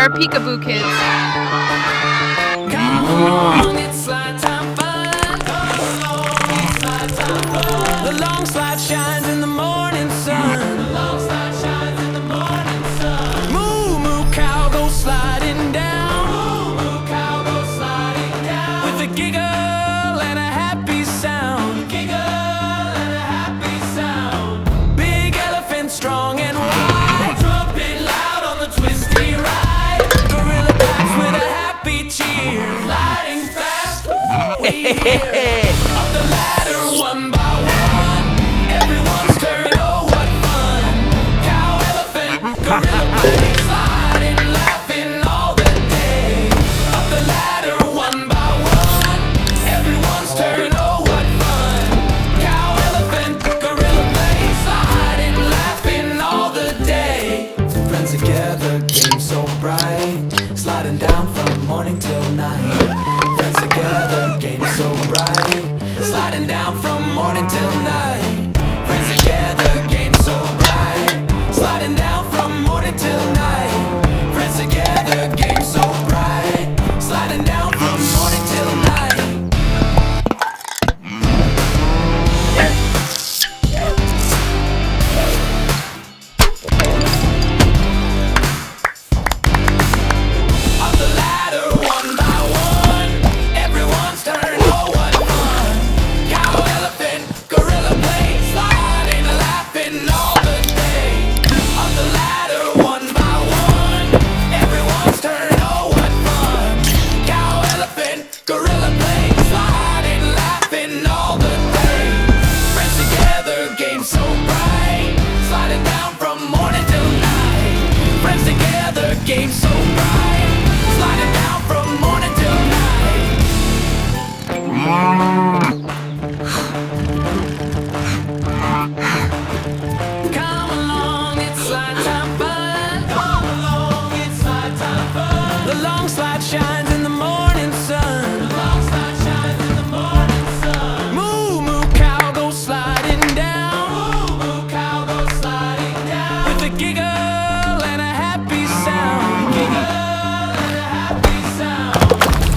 are peekaboo kids. Come along, it's slide time fun. Come along, it's slide time fun. The long slide shines in the morning sun. The long slide shines in the morning sun. Moo moo cow goes sliding down. Moo moo cow goes sliding down. With a giggle and a happy sound. Giggle and a happy sound. Big elephant, strong and wide. Trumpet loud on the twisty ride. Gorilla packs with a happy cheer. Sliding fast, we hear. Up the ladder one by one. Everyone's turn, oh what fun. Cow, elephant, gorilla play. Sliding, laughing all the day. Up the ladder one by one. Everyone's turn, oh what fun. Cow, elephant, gorilla play. Sliding, laughing all the day. Friends together, game so bright. Sliding down from morning till night. Friends together, game so bright. Sliding down from morning till night. Friends together, game so bright. Sliding down from morning till night. Friends together, game so bright. Sliding down from morning till night. Up the ladder one by one. Everyone's turn, oh what fun. Cow, elephant, gorilla play. Sliding, laughing all the day. Up the ladder one by one. Everyone's turn, oh what fun. Cow, elephant, gorilla play. Sliding, laughing all the day. Friends together, game so bright. Sliding down from morning till night. Friends together, game so bright. Sliding down from morning till night. Come along, it's slide time fun. Come along, it's slide time fun. The long slide shines in the morning sun. The long slide shines in the morning sun. Moo moo cow goes sliding down. Moo moo cow goes sliding down. With a giggle and a happy sound. Giggle and a happy sound.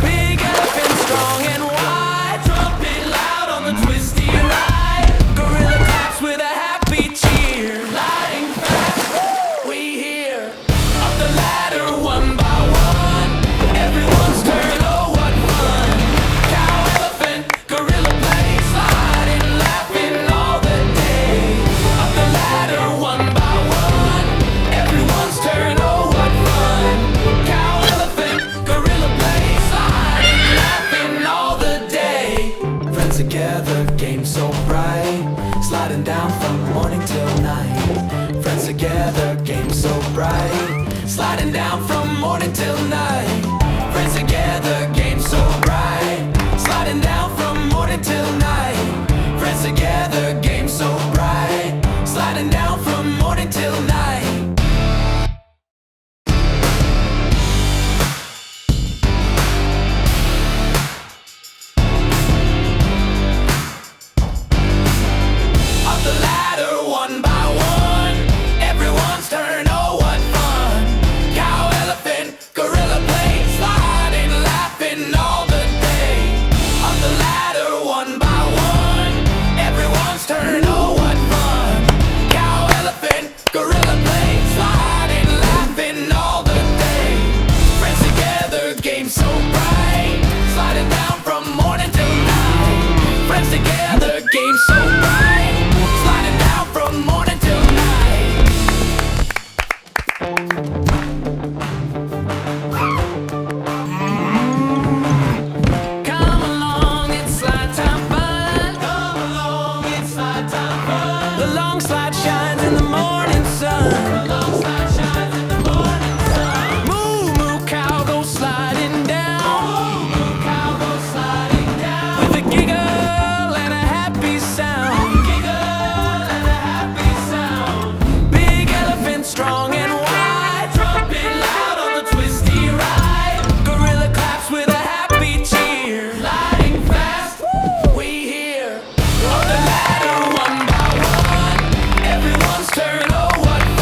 Big elephant, strong and wide. Trumpet loud on the twisty ride. Gorilla taps with a happy cheer. Sliding fast, we hear. Up the ladder one by one. Everyone's turn, oh what fun. Cow, elephant, gorilla play. Sliding, laughing all the day. Up the ladder one by one. Everyone's turn, oh what fun. Cow, elephant, gorilla play. Sliding, laughing all the day. Friends together, game so bright. Sliding down from morning till night. Friends together, game so bright. Sliding down from morning till night. Friends together, game so bright. Sliding down from morning till night. Friends together, game so bright. Sliding down from morning till night. Up the ladder one by one. Everyone's turn, oh what fun. Cow, elephant, gorilla play. Sliding, laughing all the day. Up the ladder one by one. Everyone's turn, oh what fun. Cow, elephant, gorilla play. Sliding, laughing all the day. Friends together, game so bright. Sliding down from morning till night. Friends together, game so bright. Sliding down from morning till night. Come along, it's slide time fun. Come along, it's slide time fun. The long slide shines in the morning sun. The long slide shines in the morning sun. Moo moo cow goes sliding down. Moo moo cow goes sliding down. With a giggle and a happy sound. Giggle and a happy sound. Big elephant, strong